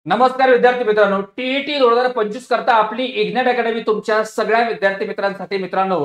नमस्कार विद्यार्थी मित्रांनो, टीईटी 2025 करता आपली इग्नाइट अकॅडमी तुमच्या सगळ्या विद्यार्थी मित्रांसाठी मित्रांनो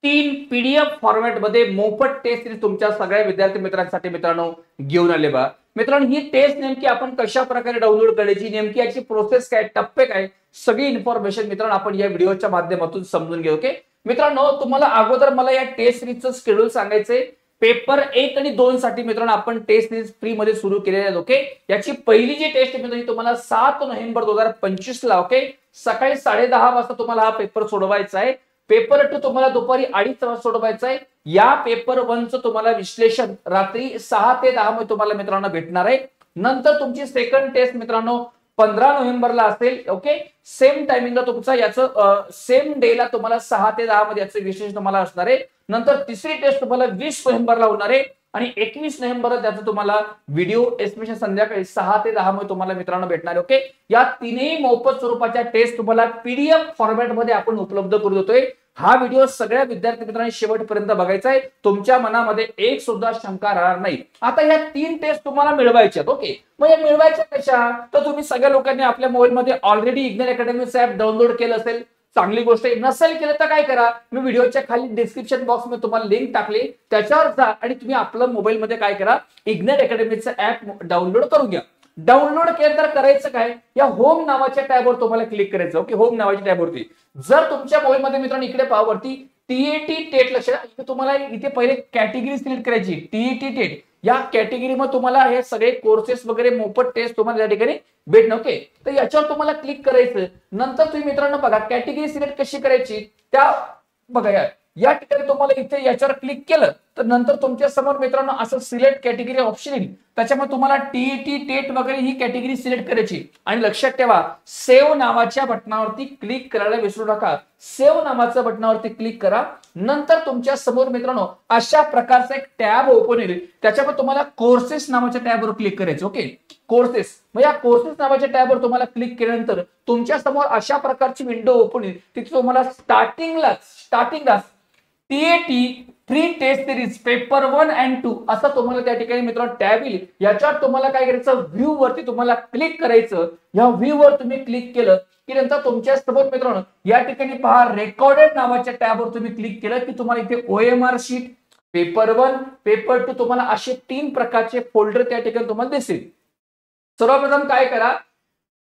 3 पीडीएफ फॉर्मॅट मध्ये मोफत टेस्ट सिरीज तुमच्या सगळ्या विद्यार्थी मित्रांसाठी मित्रांनो घेऊन आले बा। मित्रांनो ही टेस्ट नेमकी आपण कशा प्रकारे डाउनलोड करायची, नेमकी याची प्रोसेस काय, टप्पे काय, सगळी इन्फॉर्मेशन मित्रांनो आपण या व्हिडिओच्या माध्यमातून समजून घेऊ। ओके मित्रांनो, तुम्हाला अगोदर मला या टेस्ट सिरीजचं शेड्यूल सांगायचंय। पेपर 1 आणि 2 साठी मित्रांनो आपण टेस्ट सिरीज फ्री मध्ये सुरू केलेली आहे। ओके, याची पहिली जी टेस्ट मित्रांनो तुम्हाला 7 नोव्हेंबर 2025 ला ओके सकाळी 10:30 वाजता तुम्हाला हा पेपर सोडवायचा आहे। पेपर 2 तुम्हाला दुपारी 2:30 वाजता सोडवायचा आहे। या पेपर 1 चं तुम्हाला विश्लेषण रात्री 6 ते 10 मध्ये तुम्हाला मित्रांनो भेटणार आहे। नंतर तुमची सेकंड टेस्ट मित्रांनो 15 नोव्हेंबरला असेल। ओके, सेम टायमिंगला तुमचा याचं सेम डेला तुम्हाला 6 ते 10 मध्ये याचं विशेष तुम्हाला असणार आहे। नंतर तिसरी टेस्ट तुम्हाला 20 नोव्हेंबरला होणार आहे आणि 21 नोव्हेंबरला त्याचं तुम्हाला व्हिडिओ एस्टिमेशन संध्याकाळी 6 ते 10 मध्ये तुम्हाला मित्रांनो भेटणार आहे। ओके, या तीनही मोफत स्वरूपाच्या टेस्ट तुम्हाला पीडीएफ फॉर्मॅट मध्ये आपण उपलब्ध करून देतोय। हा व्हिडिओ सगळ्या विद्यार्थी मित्रांनी शेवटपर्यंत बघायचा आहे, तुमच्या मनामध्ये एक सुद्धा शंका राहणार नाही। आता या 3 टेस्ट तुम्हाला मिळवायच्यात। ओके, मग या मिळवायच्या कशा, तर तुम्ही सगळ्या लोकांनी आपल्या मोबाईल मध्ये ऑलरेडी इग्नाइट अकॅडमीचं ऍप डाउनलोड केलं असेल, चांगली गोष्ट आहे। नसेल केलं तर काय करा, मी व्हिडिओच्या खाली डिस्क्रिप्शन बॉक्स मध्ये तुम्हाला लिंक टाकली, त्याच्यावर जा आणि तुम्ही आपल्या मोबाईल मध्ये काय करा, इग्नाइट अकॅडमीचं ऍप डाउनलोड करून घ्या। डाउनलोड केलं तर करायचं काय, या होम नावाच्या टॅबवर तुम्हाला क्लिक करायचं। ओके, होम नावाच्या टॅबवरती जर तुमच्या मोबाईल मध्ये मित्रांनो इकडे पाहावरती टीईटी टेट लक्षात, तुम्हाला इथे पहिले कॅटेगरी सिलेक्ट करायची टीईटी टेट। या कॅटेगरी मध्ये तुम्हाला हे सगळे कोर्सेस वगैरे मोफत टेस्ट तुम्हाला या ठिकाणी भेटणं। ओके, तर याच्यावर तुम्हाला क्लिक करायचं। नंतर तुम्ही मित्रांनो बघा कॅटेगरी सिलेक्ट कशी करायची, त्या बघा या ठिकाणी तुम्हाला इथे याच्यावर क्लिक केलं तर नंतर तुमच्या समोर मित्रांनो असं सिलेक्ट कॅटेगरी ऑप्शन येईल। त्याच्यामध्ये तुम्हाला टीईटी टेट वगैरे ही कॅटेगरी सिलेक्ट करायची आणि लक्षात ठेवा सेव्ह नावाच्या बटनावरती क्लिक करायला विसरू नका। सेव्ह नावाच्या बटनावरती क्लिक करा। नंतर तुमच्या समोर मित्रांनो अशा प्रकारचा एक टॅब ओपन होईल, त्याच्यामध्ये तुम्हाला कोर्सेस नावाच्या टॅबवर क्लिक करायचं। ओके, कोर्सेस, मग या कोर्सेस नावाच्या टॅबवर तुम्हाला क्लिक केल्यानंतर तुमच्या समोर अशा प्रकारची विंडो ओपन होईल। तिथे तुम्हाला स्टार्टिंगला TET free test series paper 1 आणि 2 असं तुम्हाला त्या ठिकाणी मित्रांनो टॅब येईल। याच्यावर तुम्हाला काय करायचं, व्ह्यू वरती तुम्हाला क्लिक करायचं। या व्ह्यू वर तुम्ही क्लिक केलं की नंतर तुमच्या समोर मित्रांनो या ठिकाणी पहा रेकॉर्डेड नावाच्या टॅबवर तुम्ही क्लिक केलं की तुम्हाला इथे ओएमआर शीट, पेपर 1, पेपर 2 तुम्हाला असे 3 प्रकारचे फोल्डर त्या ठिकाणी तुम्हाला दिसेल। सर्वप्रथम काय करा,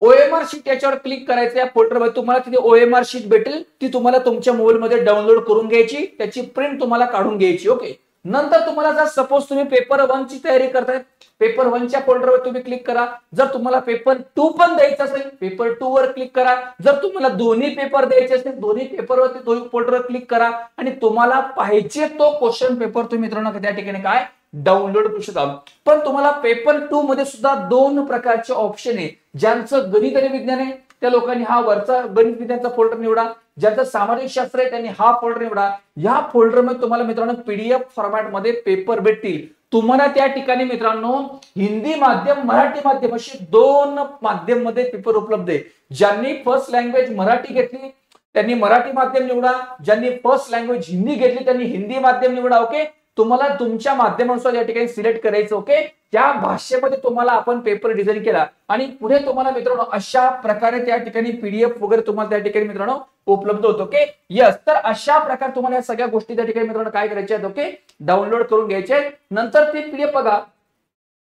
ओएमआर शीट याच्यावर क्लिक करायचं। या फोल्डरमध्ये तुम्हाला तिथे ओएमआर शीट भेटेल, ती तुम्हाला तुमच्या मोबाईल मध्ये डाउनलोड करून घ्यायची, त्याची प्रिंट तुम्हाला काढून घ्यायची। ओके, नंतर तुम्हाला जर सपोज तुम्ही पेपर 1 ची तयारी करताय, पेपर 1 च्या फोल्डरवर तुम्ही क्लिक करा। जर तुम्हाला पेपर 2 पण द्यायचा असेल, पेपर 2 वर क्लिक करा। जर तुम्हाला दोन्ही पेपर द्यायचे असेल, दोन्ही पेपरवरती दोन्ही फोल्डरवर क्लिक करा आणि तुम्हाला पाहिजे तो क्वेश्चन पेपर तुम्ही मित्रांनो त्या ठिकाणी काय डाउनलोड करू शकता। पण तुम्हाला पेपर 2 मध्ये सुद्धा 2 प्रकारचे ऑप्शन आहे। ज्यांचं गणित आणि विज्ञान आहे त्या लोकांनी हा वरचा गणित विज्ञानचा फोल्डर निवडा, ज्यांचं सामाजिक शास्त्र आहे त्यांनी हा फोल्डर निवडा। या फोल्डर मध्ये तुम्हाला मित्रांनो पीडीएफ फॉर्मॅट मध्ये पेपर भेटतील। तुम्हाला त्या ठिकाणी मित्रांनो हिंदी माध्यम, मराठी माध्यम असे 2 माध्यम मध्ये पेपर उपलब्ध आहे। ज्यांनी फर्स्ट लँग्वेज मराठी घेतली त्यांनी मराठी माध्यम निवडा, ज्यांनी फर्स्ट लँग्वेज हिंदी घेतली त्यांनी हिंदी माध्यम निवडा। ओके, तुम्हाला तुमच्या माध्यमानुसार या ठिकाणी सिलेक्ट करायचं। ओके, त्या भाषेमध्ये तुम्हाला आपण पेपर डिझाईन केला आणि पुढे तुम्हाला मित्रांनो अशा प्रकारे त्या ठिकाणी पीडीएफ वगैरे तुम्हाला त्या ठिकाणी मित्रांनो उपलब्ध होतो। ओके, यस, तर अशा प्रकारे तुम्हाला या सगळ्या गोष्टी त्या ठिकाणी मित्रांनो काय करायच्या आहेत, ओके डाउनलोड करून घ्यायचे। नंतर ती पीडीएफ बघा,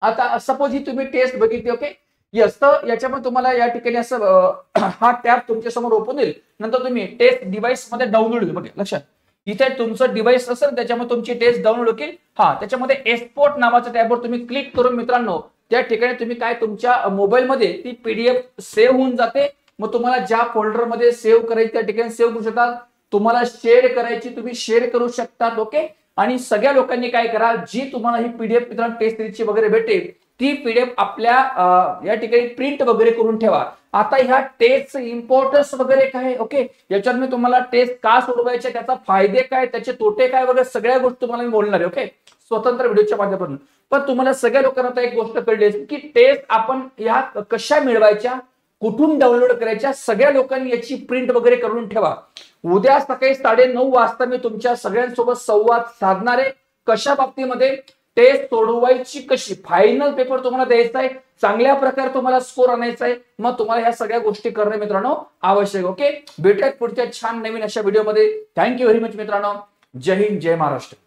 आता सपोज ही तुम्ही टेस्ट बघितली। ओके, यस, तर याच्यामध्ये तुम्हाला या ठिकाणी असं हा टॅब तुमच्या समोर ओपन होईल। नंतर तुम्ही टेस्ट डिव्हाइस मध्ये डाउनलोड होईल। बघा लक्षात, इथे तुमचं डिव्हाइस असेल त्याच्यामध्ये तुमची टेस्ट डाउनलोड होईल। त्याच्यामध्ये एक्सपोर्ट नावाच्या टॅबवर तुम्ही क्लिक करून मित्रांनो त्या ठिकाणी तुम्ही काय तुमच्या मोबाईल मध्ये ती पीडीएफ सेव्ह होऊन जाते। मग तुम्हाला ज्या फोल्डर मध्ये सेव्ह करायची त्या ठिकाणी सेव्ह करू शकता, तुम्हाला शेअर करायची तुम्ही शेअर करू शकता। ओके, आणि सगळ्या लोकांनी काय करा, जी तुम्हाला ही पीडीएफ मित्रांनो टेस्ट सिरीजची वगैरे भेटेल ती पीडीएफ आपल्या या ठिकाणी प्रिंट वगैरे करून ठेवा। आता ह्या टेस्ट इम्पॉर्टन्स वगैरे काय, ओके याच्यावर मी तुम्हाला टेस्ट का सोडवायचे, त्याचा फायदे काय, त्याचे तोटे काय वगैरे सगळ्या गोष्टी तुम्हाला मी बोलणार आहे। ओके, स्वतंत्र व्हिडिओच्या माध्यमातून। पण तुम्हाला सगळ्या लोकांना आता एक गोष्ट कळली की टेस्ट आपण ह्या कशा मिळवायच्या, कुठून डाउनलोड करायच्या, सगळ्या लोकांनी याची प्रिंट वगैरे करून ठेवा। उद्या सकाळी 9:30 वाजता मी तुमच्या सगळ्यांसोबत संवाद साधणार आहे। कशा बाबतीमध्ये, टेस्ट सोडवायची कशी, फायनल पेपर तुम्हाला द्यायचा आहे, चांगल्या प्रकारे तुम्हाला स्कोर आणायचा आहे, मग तुम्हाला ह्या सगळ्या गोष्टी करणे मित्रांनो आवश्यक. ओके, भेटूयात पुढच्या छान नवीन अशा व्हिडिओमध्ये. थँक्यू व्हेरी मच मित्रांनो. जय हिंद, जय महाराष्ट्र.